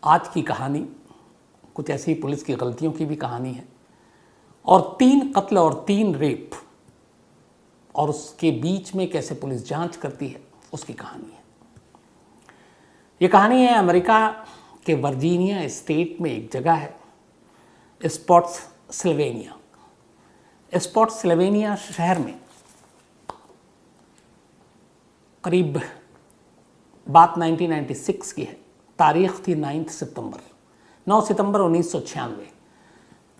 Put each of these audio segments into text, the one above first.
आज की कहानी कुछ ऐसी पुलिस की गलतियों की भी कहानी है और 3 कत्ल और 3 रेप और उसके बीच में कैसे पुलिस जांच करती है उसकी कहानी है। ये कहानी है अमेरिका के वर्जीनिया स्टेट में एक जगह है स्पॉट्ससिल्वेनिया। स्पॉट्ससिल्वेनिया शहर में करीब बात 1996 की है। तारीख थी 9 सितंबर 1996।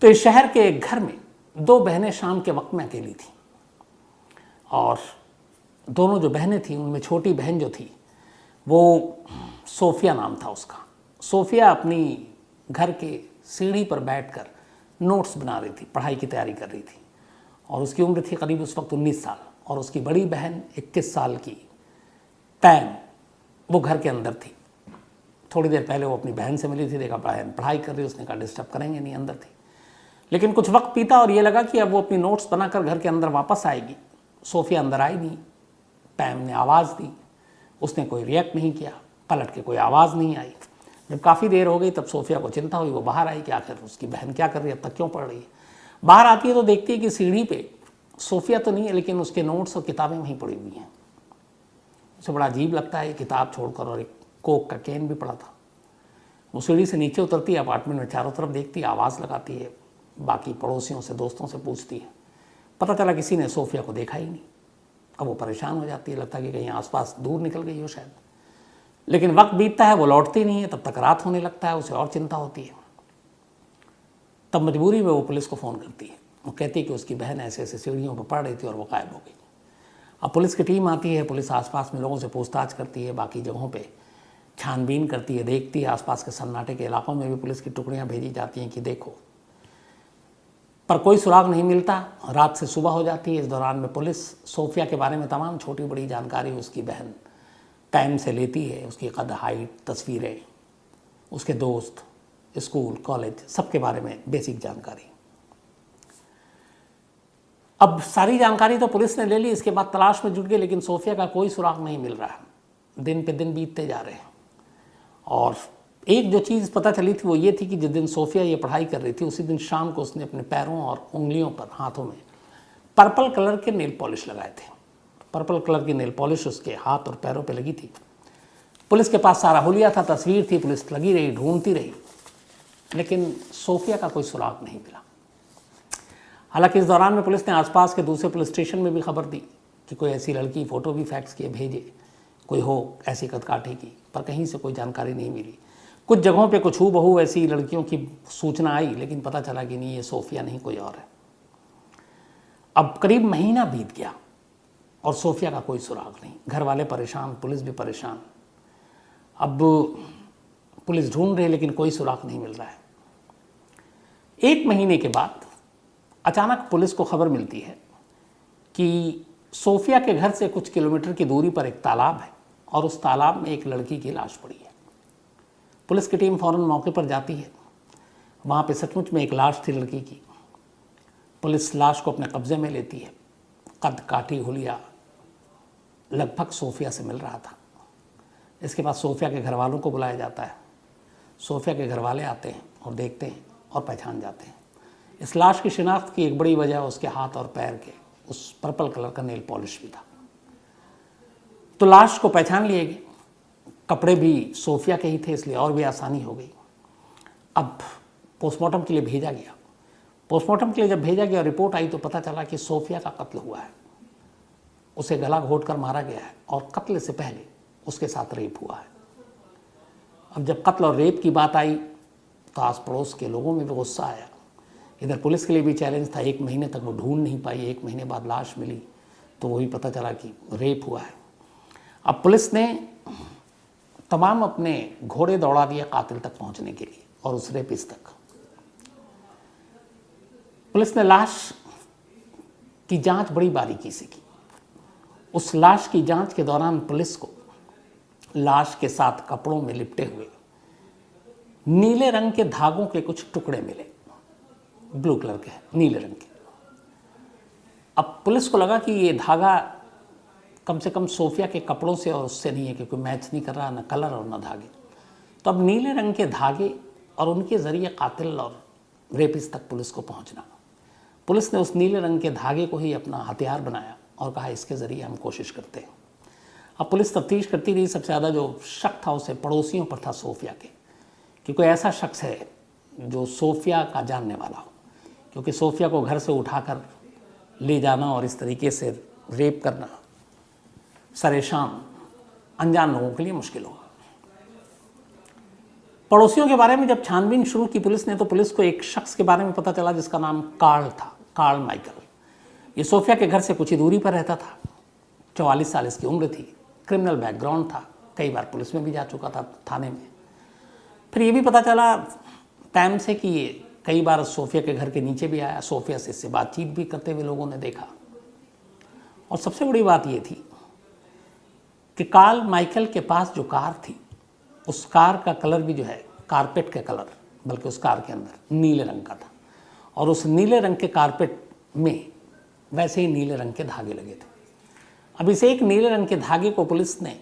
तो इस शहर के एक घर में 2 बहनें शाम के वक्त में अकेली थी और दोनों जो बहनें थीं उनमें छोटी बहन जो थी वो सोफिया नाम था उसका। सोफिया अपनी घर के सीढ़ी पर बैठकर नोट्स बना रही थी, पढ़ाई की तैयारी कर रही थी और उसकी उम्र थी करीब उस वक्त 19 साल और उसकी बड़ी बहन 21 साल की पैम वो घर के अंदर थी। थोड़ी देर पहले वो अपनी बहन से मिली थी, देखा बहन पढ़ाई कर रही, उसने कहा डिस्टर्ब करेंगे नहीं, अंदर थी। लेकिन कुछ वक्त बीता और ये लगा कि अब वो अपनी नोट्स बनाकर घर के अंदर वापस आएगी। सोफिया अंदर आई नहीं। पैम ने आवाज़ दी, उसने कोई रिएक्ट नहीं किया, पलट के कोई आवाज़ नहीं आई। जब काफ़ी देर हो गई तब सोफिया को चिंता हुई, वो बाहर आई कि आखिर उसकी बहन क्या कर रही है, अब तक क्यों पढ़ रही है। बाहर आती है तो देखती है कि सीढ़ी पे सोफिया तो नहीं है लेकिन उसके नोट्स और किताबें वहीं पड़ी हुई हैं। उसे बड़ा अजीब लगता है, किताब छोड़कर, और एक कोक का कैन भी पड़ा था। वो सीढ़ी से नीचे उतरती है, अपार्टमेंट में चारों तरफ देखती है, आवाज़ लगाती है, बाकी पड़ोसियों से दोस्तों से पूछती है। पता चला किसी ने सोफिया को देखा ही नहीं। अब वो परेशान हो जाती है, लगता है कि कहीं आसपास दूर निकल गई हो शायद। लेकिन वक्त बीतता है, वो लौटती नहीं है, तब तक रात होने लगता है, उसे और चिंता होती है। तब मजबूरी में वो पुलिस को फ़ोन करती है। वो कहती है कि उसकी बहन ऐसे ऐसे सीढ़ियों पर पड़ रही थी और वो गायब हो गई। अब पुलिस की टीम आती है, पुलिस आसपास में लोगों से पूछताछ करती है, बाकी जगहों पे छानबीन करती है, देखती है। आसपास के सन्नाटे के इलाकों में भी पुलिस की टुकड़ियां भेजी जाती हैं कि देखो, पर कोई सुराग नहीं मिलता। रात से सुबह हो जाती है। इस दौरान में पुलिस सोफिया के बारे में तमाम छोटी बड़ी जानकारी उसकी बहन पैम से लेती है। उसकी कद, हाइट, तस्वीरें, उसके दोस्त, स्कूल, कॉलेज, सबके बारे में बेसिक जानकारी। अब सारी जानकारी तो पुलिस ने ले ली, इसके बाद तलाश में जुट गई, लेकिन सोफिया का कोई सुराग नहीं मिल रहा है। दिन पे दिन बीतते जा रहे हैं और एक जो चीज़ पता चली थी वो ये थी कि जिस दिन सोफिया ये पढ़ाई कर रही थी उसी दिन शाम को उसने अपने पैरों और उंगलियों पर, हाथों में पर्पल कलर के नेल पॉलिश लगाए थे। पर्पल कलर की नेल पॉलिश उसके हाथ और पैरों पे लगी थी। पुलिस के पास सारा हुलिया था, तस्वीर थी, पुलिस लगी रही, ढूंढती रही, लेकिन सोफिया का कोई सुराग नहीं मिला। हालांकि इस दौरान में पुलिस ने आसपास के दूसरे पुलिस स्टेशन में भी खबर दी कि कोई ऐसी लड़की, फ़ोटो भी फैक्स किए भेजे, कोई हो ऐसी कदकाठी की, पर कहीं से कोई जानकारी नहीं मिली। कुछ जगहों पे कुछ हूबहू ऐसी लड़कियों की सूचना आई, लेकिन पता चला कि नहीं, ये सोफिया नहीं, कोई और है। अब करीब महीना बीत गया और सोफिया का कोई सुराग नहीं। घर वाले परेशान, पुलिस भी परेशान। अब पुलिस ढूंढ रही है लेकिन कोई सुराग नहीं मिल रहा है। 1 महीने के बाद अचानक पुलिस को खबर मिलती है कि सोफिया के घर से कुछ किलोमीटर की दूरी पर एक तालाब है और उस तालाब में एक लड़की की लाश पड़ी है। पुलिस की टीम फौरन मौके पर जाती है। वहाँ पे सचमुच में एक लाश थी लड़की की। पुलिस लाश को अपने कब्जे में लेती है। कद काठी, हुलिया लगभग सोफिया से मिल रहा था। इसके बाद सोफिया के घर वालों को बुलाया जाता है। सोफिया के घर वाले आते हैं और देखते हैं और पहचान जाते हैं। इस लाश की शिनाख्त की एक बड़ी वजह उसके हाथ और पैर के उस पर्पल कलर का नेल पॉलिश भी था। तो लाश को पहचान लिए गए, कपड़े भी सोफिया के ही थे, इसलिए और भी आसानी हो गई। अब पोस्टमार्टम के लिए भेजा गया। पोस्टमार्टम के लिए जब भेजा गया, रिपोर्ट आई तो पता चला कि सोफिया का कत्ल हुआ है। उसे गला घोंटकर मारा गया है और कत्ल से पहले उसके साथ रेप हुआ है। अब जब कत्ल और रेप की बात आई तो आस पड़ोस के लोगों में भी गुस्सा आया। इधर पुलिस के लिए भी चैलेंज था। 1 महीने तक वो ढूंढ नहीं पाई। 1 महीने बाद लाश मिली तो वही पता चला कि रेप हुआ है। अब पुलिस ने तमाम अपने घोड़े दौड़ा दिए कातिल तक पहुंचने के लिए और उस रेपिस्ट तक। पुलिस ने लाश की जांच बड़ी बारीकी से की। उस लाश की जांच के दौरान पुलिस को लाश के साथ कपड़ों में लिपटे हुए नीले रंग के धागों के कुछ टुकड़े मिले, ब्लू कलर के, नीले रंग के। अब पुलिस को लगा कि ये धागा कम से कम सोफिया के कपड़ों से और उससे नहीं है, क्योंकि मैच नहीं कर रहा, ना कलर और ना धागे। तो अब नीले रंग के धागे और उनके ज़रिए कातिल और रेपिस्ट तक पुलिस को पहुंचना। पुलिस ने उस नीले रंग के धागे को ही अपना हथियार बनाया और कहा इसके ज़रिए हम कोशिश करते हैं। अब पुलिस तफ्तीश करती रही। सबसे ज़्यादा जो शक था उसे पड़ोसियों पर था, सोफिया के, कि कोई ऐसा शख्स है जो सोफिया का जानने वाला हो, क्योंकि सोफिया को घर से उठाकर ले जाना और इस तरीके से रेप करना सरेशाम अनजान लोगों के लिए मुश्किल होगा। पड़ोसियों के बारे में जब छानबीन शुरू की पुलिस ने, तो पुलिस को एक शख्स के बारे में पता चला जिसका नाम कार्ल था, कार्ल माइकल। ये सोफिया के घर से कुछ ही दूरी पर रहता था। 44 साल इसकी उम्र थी। क्रिमिनल बैकग्राउंड था, कई बार पुलिस में भी जा चुका था, थाने में। फिर ये भी पता चला टाइम से कि ये कई बार सोफिया के घर के नीचे भी आया, सोफिया से इससे बातचीत भी करते हुए लोगों ने देखा। और सबसे बड़ी बात ये थी कि कार्ल माइकल के पास जो कार थी, उस कार का कलर भी जो है कारपेट का कलर, बल्कि उस कार के अंदर नीले रंग का था। और उस नीले रंग के कारपेट में वैसे ही नीले रंग के धागे लगे थे। अब इस एक नीले रंग के धागे को पुलिस ने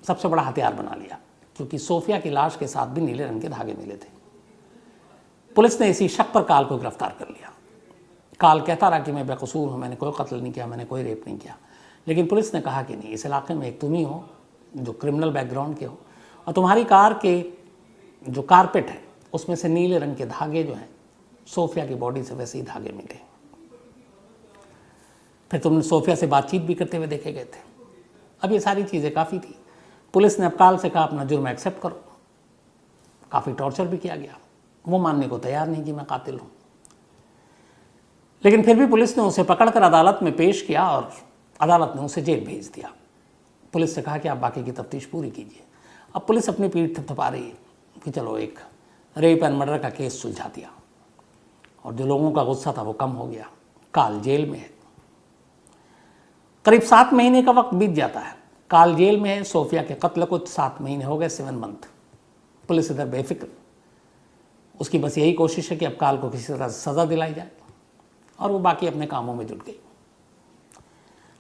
सबसे बड़ा हथियार बना लिया, क्योंकि सोफिया की लाश के साथ भी नीले रंग के धागे मिले थे। पुलिस ने इसी शक पर कार्ल को गिरफ्तार कर लिया। कार्ल कहता रहा कि मैं बेकसूर हूँ, मैंने कोई कत्ल नहीं किया, मैंने कोई रेप नहीं किया। लेकिन पुलिस ने कहा कि नहीं, इस इलाके में एक तुम ही हो जो क्रिमिनल बैकग्राउंड के हो, और तुम्हारी कार के जो कारपेट है उसमें से नीले रंग के धागे जो हैं सोफिया की बॉडी से वैसे ही धागे मिले। फिर तुमने सोफिया से बातचीत भी करते हुए देखे गए थे। अब ये सारी चीज़ें काफ़ी थी। पुलिस ने अब कार्ल से कहा अपना जुर्म एक्सेप्ट करो। काफ़ी टॉर्चर भी किया गया, वो मानने को तैयार नहीं कि मैं कातिल हूँ। लेकिन फिर भी पुलिस ने उसे पकड़कर अदालत में पेश किया और अदालत ने उसे जेल भेज दिया। पुलिस से कहा कि आप बाकी की तफ्तीश पूरी कीजिए। अब पुलिस अपनी पीठ थपथपा रही है कि चलो एक रेप एंड मर्डर का केस सुलझा दिया, और जो लोगों का गुस्सा था वो कम हो गया। कार्ल जेल में है। करीब 7 महीने का वक्त बीत जाता है। कार्ल जेल में है। सोफिया के कत्ल को 7 महीने हो गए, 7 मंथ। पुलिस इधर बेफिक्र, उसकी बस यही कोशिश है कि अब कार्ल को किसी तरह सज़ा दिलाई जाए, और वो बाकी अपने कामों में जुट गई।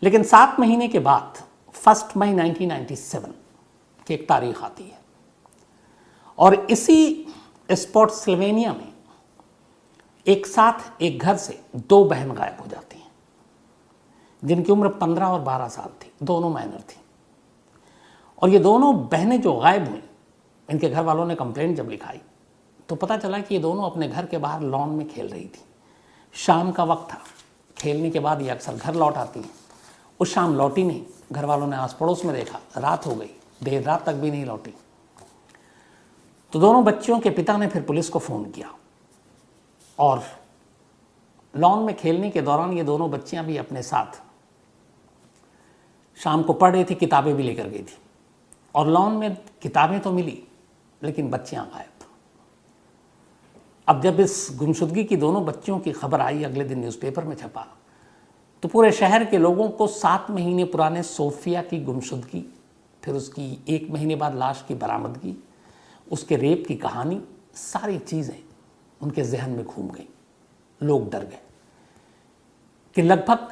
लेकिन 7 महीने के बाद 1 मई 1997 की एक तारीख आती है, और इसी स्पॉट स्लोवेनिया में एक साथ एक घर से 2 बहन गायब हो जाती हैं, जिनकी उम्र 15 और 12 साल थी। दोनों माइनर थी। और ये दोनों बहनें जो गायब हुई, इनके घर वालों ने कंप्लेंट जब लिखाई तो पता चला कि ये दोनों अपने घर के बाहर लॉन में खेल रही थी। शाम का वक्त था। खेलने के बाद ये अक्सर घर लौट आती हैं। उस शाम लौटी नहीं। घर वालों ने आस पड़ोस में देखा, रात हो गई, देर रात तक भी नहीं लौटी। तो दोनों बच्चियों के पिता ने फिर पुलिस को फ़ोन किया, और लॉन में खेलने के दौरान ये दोनों बच्चियां भी अपने साथ शाम को पढ़ रही थी, किताबें भी लेकर गई थी। और लॉन में किताबें तो मिली, लेकिन बच्चियां गायब। अब जब इस गुमशुदगी की दोनों बच्चियों की खबर आई, अगले दिन न्यूज़पेपर में छपा, तो पूरे शहर के लोगों को 7 महीने पुराने सोफिया की गुमशुदगी, फिर उसकी 1 महीने बाद लाश की बरामदगी, उसके रेप की कहानी, सारी चीज़ें उनके जहन में घूम गई। लोग डर गए कि लगभग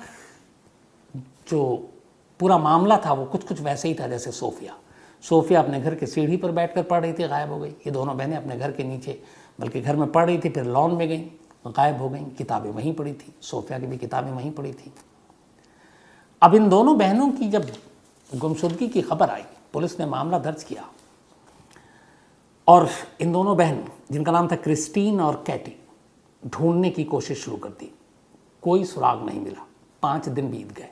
जो पूरा मामला था वो कुछ वैसे ही था जैसे सोफिया अपने घर के सीढ़ी पर बैठकर पढ़ रही थी, गायब हो गई। ये दोनों बहनें अपने घर के नीचे, बल्कि घर में पढ़ रही थी, फिर लॉन में गई, गायब हो गई। किताबें वहीं पड़ी थी, सोफिया की भी किताबें वहीं पड़ी थी। अब इन दोनों बहनों की जब गुमशुदगी की खबर आई, पुलिस ने मामला दर्ज किया, और इन दोनों बहन, जिनका नाम था क्रिस्टीन और कैटी, ढूंढने की कोशिश शुरू कर दी। कोई सुराग नहीं मिला। 5 दिन बीत गए।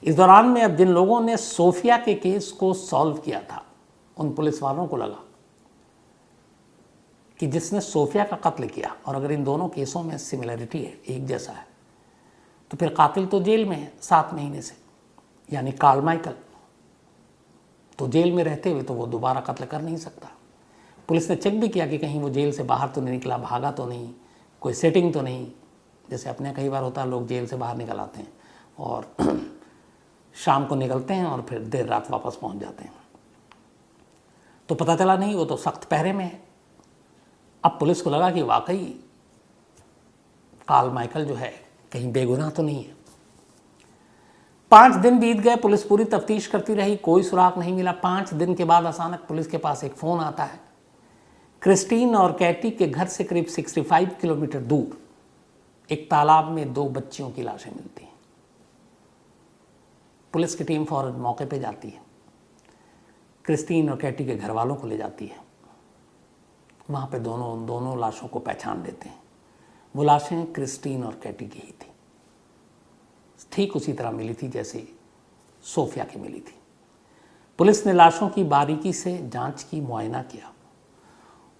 इस दौरान में अब जिन लोगों ने सोफिया के केस को सॉल्व किया था, उन पुलिस वालों को लगा कि जिसने सोफिया का कत्ल किया, और अगर इन दोनों केसों में सिमिलरिटी है, एक जैसा है, तो फिर कातिल तो जेल में है 7 महीने से, यानी कार्ल माइकल। तो जेल में रहते हुए तो वो दोबारा कत्ल कर नहीं सकता। पुलिस ने चेक भी किया कि कहीं वो जेल से बाहर तो नहीं निकला, भागा तो नहीं, कोई सेटिंग तो नहीं। जैसे अपने कई बार होता है, लोग जेल से बाहर निकल आते हैं और शाम को निकलते हैं और फिर देर रात वापस पहुंच जाते हैं। तो पता चला नहीं, वो तो सख्त पहरे में है। अब पुलिस को लगा कि वाकई कार्ल माइकल जो है कहीं बेगुनाह तो नहीं है। 5 दिन बीत गए, पुलिस पूरी तफ्तीश करती रही, कोई सुराग नहीं मिला। 5 दिन के बाद अचानक पुलिस के पास एक फ़ोन आता है। क्रिस्टीन और कैटी के घर से करीब 65 किलोमीटर दूर एक तालाब में 2 बच्चियों की लाशें मिलती हैं। पुलिस की टीम फौरन मौके पे जाती है, क्रिस्टीन और कैटी के घर वालों को ले जाती है। वहाँ पे दोनों लाशों को पहचान लेते हैं। वो लाशें क्रिस्टीन और कैटी की ही थी, ठीक उसी तरह मिली थी जैसे सोफिया की मिली थी। पुलिस ने लाशों की बारीकी से जांच की, मुआयना किया।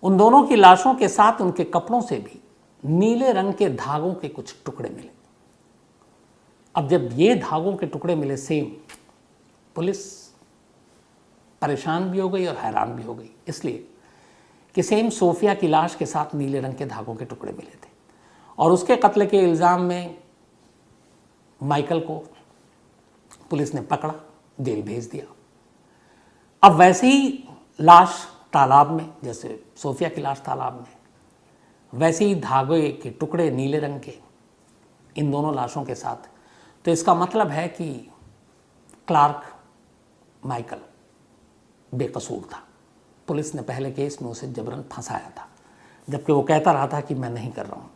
उन दोनों की लाशों के साथ उनके कपड़ों से भी नीले रंग के धागों के कुछ टुकड़े मिले। अब जब ये धागों के टुकड़े मिले सेम, पुलिस परेशान भी हो गई और हैरान भी हो गई, इसलिए कि सेम सोफिया की लाश के साथ नीले रंग के धागों के टुकड़े मिले थे और उसके कत्ल के इल्ज़ाम में माइकल को पुलिस ने पकड़ा, जेल भेज दिया। अब वैसे ही लाश तालाब में, जैसे सोफिया की लाश तालाब में, वैसे ही धागे के टुकड़े नीले रंग के इन दोनों लाशों के साथ। तो इसका मतलब है कि क्लार्क माइकल बेकसूर था। पुलिस ने पहले केस में उसे जबरन फंसाया था, जबकि वो कहता रहा था कि मैं नहीं कर रहा हूँ।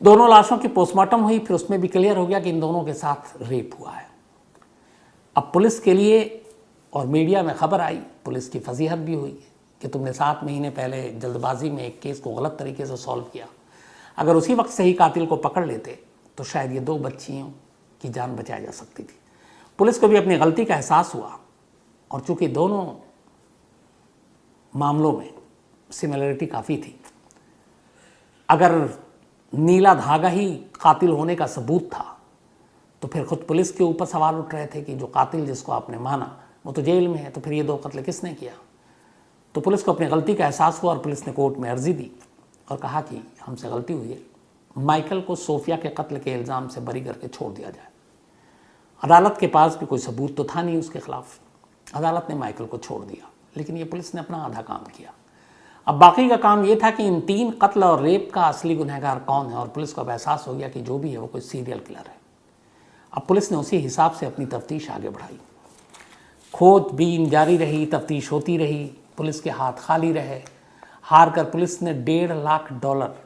दोनों लाशों की पोस्टमार्टम हुई, फिर उसमें भी क्लियर हो गया कि इन दोनों के साथ रेप हुआ है। अब पुलिस के लिए और मीडिया में खबर आई, पुलिस की फजीहत भी हुई कि तुमने 7 महीने पहले जल्दबाजी में एक केस को गलत तरीके से सॉल्व किया। अगर उसी वक्त सही कातिल को पकड़ लेते तो शायद ये 2 बच्चियों की जान बचाई जा सकती थी। पुलिस को भी अपनी गलती का एहसास हुआ और चूंकि दोनों मामलों में सिमिलरिटी काफ़ी थी, अगर नीला धागा ही कातिल होने का सबूत था तो फिर खुद पुलिस के ऊपर सवाल उठ रहे थे कि जो कातिल जिसको आपने माना वो तो जेल में है, तो फिर ये 2 कत्ल किसने किया। तो पुलिस को अपनी गलती का एहसास हुआ और पुलिस ने कोर्ट में अर्जी दी और कहा कि हमसे गलती हुई है, माइकल को सोफिया के कत्ल के इल्ज़ाम से बरी करके छोड़ दिया जाए। अदालत के पास भी कोई सबूत तो था नहीं उसके खिलाफ। अदालत ने माइकल को छोड़ दिया, लेकिन ये पुलिस ने अपना आधा काम किया। अब बाकी का काम ये था कि इन 3 कत्ल और रेप का असली गुनहगार कौन है, और पुलिस को अब एहसास हो गया कि जो भी है वो कोई सीरियल किलर है। अब पुलिस ने उसी हिसाब से अपनी तफ्तीश आगे बढ़ाई। खोजबीन जारी रही, तफ्तीश होती रही, पुलिस के हाथ खाली रहे। हार कर पुलिस ने $1.5 लाख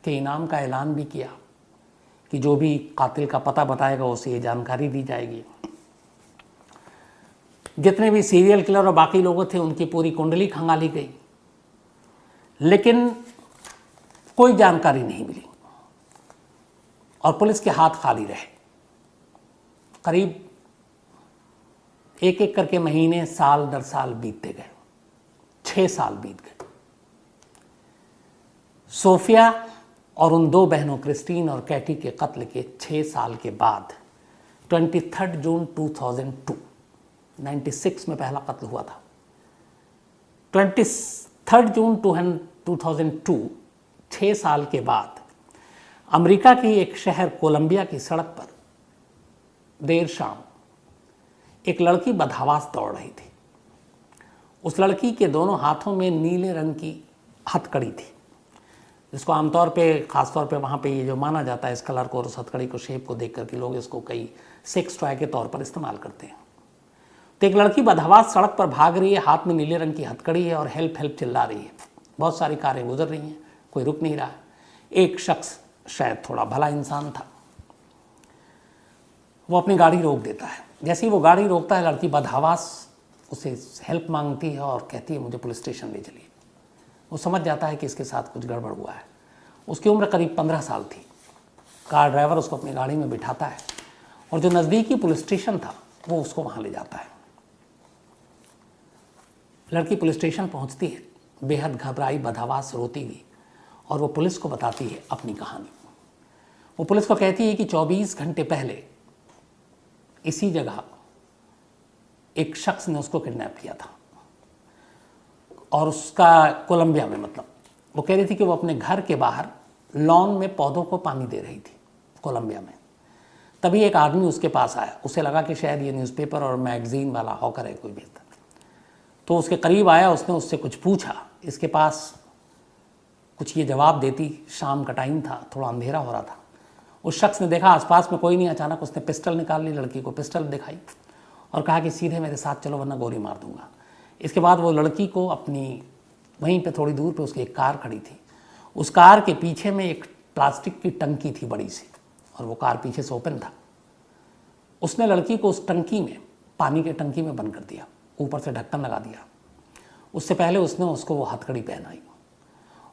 के इनाम का ऐलान भी किया कि जो भी कातिल का पता बताएगा उसे ये जानकारी दी जाएगी। जितने भी सीरियल किलर और बाकी लोग थे उनकी पूरी कुंडली खंगाली गई, लेकिन कोई जानकारी नहीं मिली और पुलिस के हाथ खाली रहे। करीब एक करके महीने, साल दर साल बीतते गए। 6 साल बीत गए। सोफिया और उन 2 बहनों क्रिस्टीन और कैटी के कत्ल के 6 साल के बाद 23 जून 2002, 96 में पहला कत्ल हुआ था। 23 जून 2002, 6 साल के बाद अमेरिका की एक शहर कोलंबिया की सड़क पर देर शाम एक लड़की बदहवास दौड़ रही थी। उस लड़की के दोनों हाथों में नीले रंग की हथकड़ी थी, जिसको आमतौर पे, ख़ासतौर पे वहाँ पे ये जो माना जाता है इस कलर को और उस हथकड़ी को, शेप को देख करके लोग इसको कई सेक्स टॉय के तौर पर इस्तेमाल करते हैं। तो एक लड़की बदहवास सड़क पर भाग रही है, हाथ में नीले रंग की हथकड़ी है और हेल्प हेल्प चिल्ला रही है। बहुत सारी कारें गुजर रही हैं, कोई रुक नहीं रहा है। एक शख्स, शायद थोड़ा भला इंसान था, वो अपनी गाड़ी रोक देता है। जैसे ही वो गाड़ी रोकता है, लड़की बदहवास उसे हेल्प मांगती है और कहती है मुझे पुलिस स्टेशन ले चलिए। वो समझ जाता है कि इसके साथ कुछ गड़बड़ हुआ है। उसकी उम्र करीब 15 साल थी। कार ड्राइवर उसको अपनी गाड़ी में बिठाता है और जो नज़दीकी पुलिस स्टेशन था वो उसको वहाँ ले जाता है। लड़की पुलिस स्टेशन पहुँचती है, बेहद घबराई, बदहवास, रोती हुई, और वो पुलिस को बताती है अपनी कहानी। वो पुलिस को कहती है कि 24 घंटे पहले इसी जगह एक शख्स ने उसको किडनैप किया था और उसका कोलंबिया में, मतलब वो कह रही थी कि वो अपने घर के बाहर लॉन में पौधों को पानी दे रही थी कोलंबिया में। तभी एक आदमी उसके पास आया। उसे लगा कि शायद ये न्यूज़पेपर और मैगज़ीन वाला हॉकर है कोई बेहतर, तो उसके करीब आया, उसने उससे कुछ पूछा। इसके पास कुछ ये जवाब देती। शाम का टाइम था, थोड़ा अंधेरा हो रहा था। उस शख्स ने देखा आसपास में कोई नहीं, अचानक उसने पिस्टल निकाल ली, लड़की को पिस्टल दिखाई और कहा कि सीधे मेरे साथ चलो वरना गोली मार दूंगा। इसके बाद वो लड़की को अपनी वहीं पे थोड़ी दूर पे उसकी एक कार खड़ी थी, उस कार के पीछे में एक प्लास्टिक की टंकी थी बड़ी सी, और वो कार पीछे से ओपन था। उसने लड़की को उस टंकी में, पानी के टंकी में बंद कर दिया, ऊपर से ढक्कन लगा दिया। उससे पहले उसने उसको वो हथकड़ी पहनाई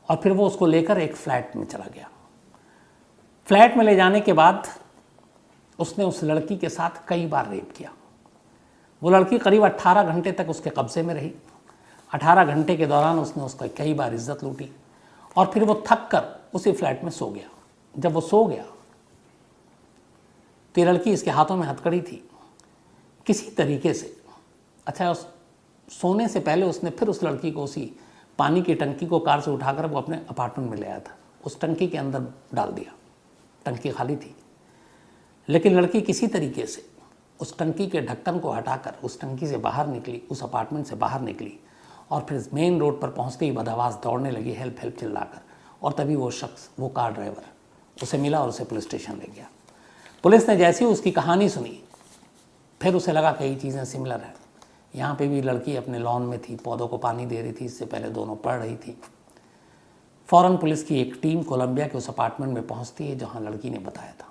और फिर वो उसको लेकर एक फ्लैट में चला गया। फ्लैट में ले जाने के बाद उसने उस लड़की के साथ कई बार रेप किया। वो लड़की करीब 18 घंटे तक उसके कब्जे में रही। 18 घंटे के दौरान उसने उसका कई बार इज्जत लूटी और फिर वो थक कर उसी फ्लैट में सो गया। जब वो सो गया तो ये लड़की, इसके हाथों में हथकड़ी थी, किसी तरीके से, अच्छा उस सोने से पहले उसने फिर उस लड़की को उसी पानी की टंकी को कार से उठाकर वो अपने अपार्टमेंट में ले आया था, उस टंकी के अंदर डाल दिया। टंकी खाली थी, लेकिन लड़की किसी तरीके से उस टंकी के ढक्कन को हटाकर उस टंकी से बाहर निकली, उस अपार्टमेंट से बाहर निकली और फिर मेन रोड पर पहुंचते ही बदआवाज़ दौड़ने लगी, हेल्प हेल्प चिल्लाकर। और तभी वो शख्स, वो कार ड्राइवर उसे मिला और उसे पुलिस स्टेशन ले गया। पुलिस ने जैसे ही उसकी कहानी सुनी, फिर उसे लगा कई चीज़ें सिमिलर हैं। यहाँ पे भी लड़की अपने लॉन में थी, पौधों को पानी दे रही थी, इससे पहले दोनों पढ़ रही थी। फ़ौरन पुलिस की एक टीम कोलंबिया के उस अपार्टमेंट में पहुँचती है जहाँ लड़की ने बताया था।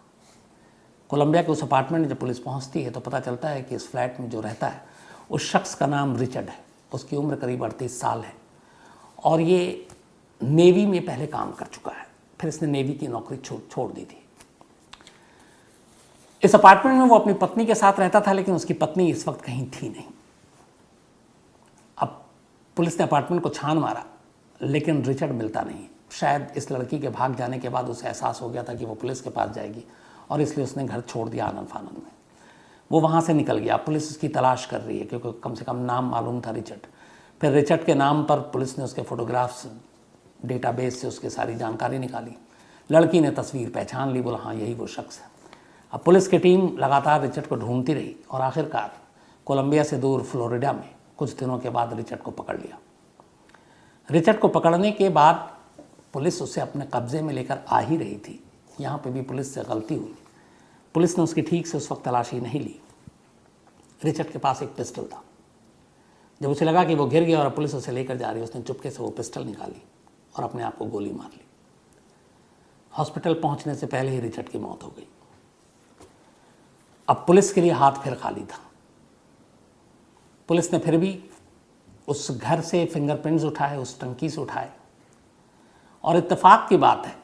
कोलंबिया के उस अपार्टमेंट में जब पुलिस पहुँचती है तो पता चलता है कि इस फ्लैट में जो रहता है उस शख्स का नाम रिचर्ड है। उसकी उम्र करीब 38 साल है और ये नेवी में पहले काम कर चुका है, फिर इसने नेवी की नौकरी छोड़ दी थी। इस अपार्टमेंट में वो अपनी पत्नी के साथ रहता था, लेकिन उसकी पत्नी इस वक्त कहीं थी नहीं। अब पुलिस ने अपार्टमेंट को छान मारा, लेकिन रिचर्ड मिलता नहीं। शायद इस लड़की के भाग जाने के बाद उसे एहसास हो गया था कि वो पुलिस के पास जाएगी और इसलिए उसने घर छोड़ दिया आनंद फानंद में। वो वहाँ से निकल गया। पुलिस उसकी तलाश कर रही है क्योंकि कम से कम नाम मालूम था रिचर्ड। फिर रिचर्ड के नाम पर पुलिस ने उसके फ़ोटोग्राफ्स डेटाबेस से उसकी सारी जानकारी निकाली। लड़की ने तस्वीर पहचान ली, बोला हाँ यही वो शख्स है। अब पुलिस की टीम लगातार रिचर्ड को ढूंढती रही और आखिरकार कोलंबिया से दूर फ्लोरिडा में कुछ दिनों के बाद रिचर्ड को पकड़ लिया। रिचर्ड को पकड़ने के बाद पुलिस उसे अपने कब्जे में लेकर आ ही रही थी। यहाँ पे भी पुलिस से गलती हुई। पुलिस ने उसकी ठीक से उस वक्त तलाशी नहीं ली। रिचर्ड के पास एक पिस्टल था। जब उसे लगा कि वो गिर गया और पुलिस उसे लेकर जा रही है, उसने चुपके से वो पिस्टल निकाली और अपने आप को गोली मार ली। हॉस्पिटल पहुंचने से पहले ही रिचर्ड की मौत हो गई। अब पुलिस के लिए हाथ फिर खाली था। पुलिस ने फिर भी उस घर से फिंगरप्रिंट्स उठाए, उस टंकी से उठाए और इत्तेफाक की बात है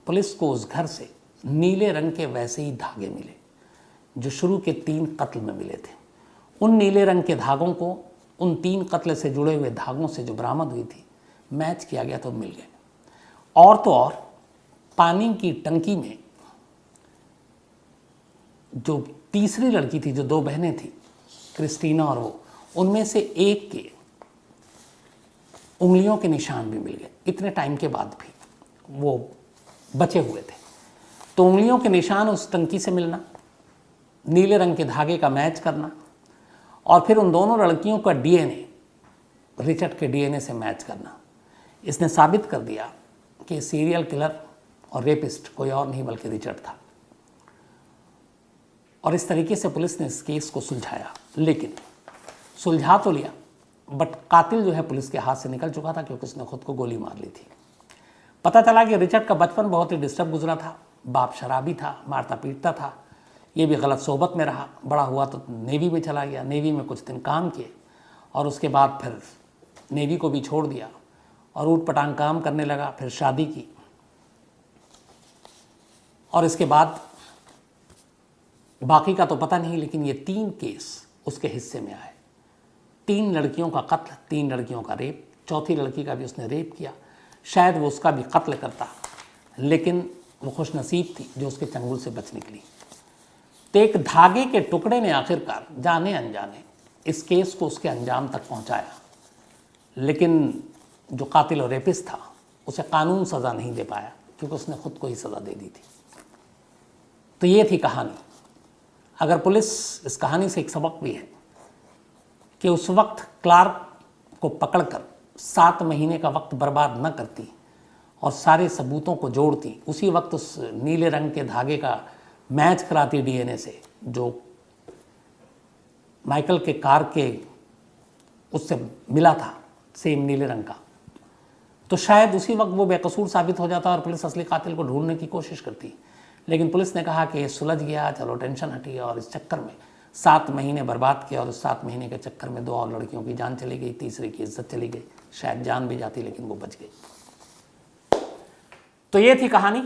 पुलिस को उस घर से नीले रंग के वैसे ही धागे मिले जो शुरू के 3 कत्ल में मिले थे। उन नीले रंग के धागों को उन 3 कत्ल से जुड़े हुए धागों से जो बरामद हुई थी मैच किया गया तो मिल गए। और तो और पानी की टंकी में जो तीसरी लड़की थी, जो 2 बहनें थी, क्रिस्टीना और वो, उनमें से एक के उंगलियों के निशान भी मिल गए। इतने टाइम के बाद भी वो बचे हुए थे। तो उंगलियों के निशान उस टंकी से मिलना, नीले रंग के धागे का मैच करना और फिर उन दोनों लड़कियों का डीएनए रिचर्ड के डीएनए से मैच करना, इसने साबित कर दिया कि सीरियल किलर और रेपिस्ट कोई और नहीं बल्कि रिचर्ड था। और इस तरीके से पुलिस ने इस केस को सुलझाया। लेकिन सुलझा तो लिया, बट कातिल जो है पुलिस के हाथ से निकल चुका था क्योंकि उसने खुद को गोली मार ली थी। पता चला कि रिचर्ड का बचपन बहुत ही डिस्टर्ब गुजरा था। बाप शराबी था, मारता पीटता था, ये भी गलत सोबत में रहा। बड़ा हुआ तो नेवी में चला गया, नेवी में कुछ दिन काम किए और उसके बाद फिर नेवी को भी छोड़ दिया और ऊट पटांग काम करने लगा। फिर शादी की और इसके बाद बाकी का तो पता नहीं, लेकिन ये 3 केस उसके हिस्से में आए। 3 लड़कियों का कत्ल, 3 लड़कियों का रेप, चौथी लड़की का भी उसने रेप किया। शायद वो उसका भी कत्ल करता, लेकिन वो खुशनसीब थी जो उसके चंगुल से बच निकली। तो एक धागे के टुकड़े ने आखिरकार जाने अनजाने इस केस को उसके अंजाम तक पहुंचाया। लेकिन जो कातिल और रेपिस्ट था उसे कानून सज़ा नहीं दे पाया क्योंकि उसने खुद को ही सज़ा दे दी थी। तो ये थी कहानी। अगर पुलिस इस कहानी से एक सबक भी है कि उस वक्त क्लार्क को पकड़कर 7 महीने का वक्त बर्बाद न करती और सारे सबूतों को जोड़ती, उसी वक्त उस नीले रंग के धागे का मैच कराती डीएनए से जो माइकल के कार के उससे मिला था, सेम नीले रंग का, तो शायद उसी वक्त वो बेकसूर साबित हो जाता और पुलिस असली कातिल को ढूंढने की कोशिश करती। लेकिन पुलिस ने कहा कि ये सुलझ गया, चलो टेंशन हटी, और इस चक्कर में 7 महीने बर्बाद किए और उस 7 महीने के चक्कर में 2 और लड़कियों की जान चली गई, तीसरी की इज्जत चली गई, शायद जान भी जाती लेकिन वो बच गई। तो ये थी कहानी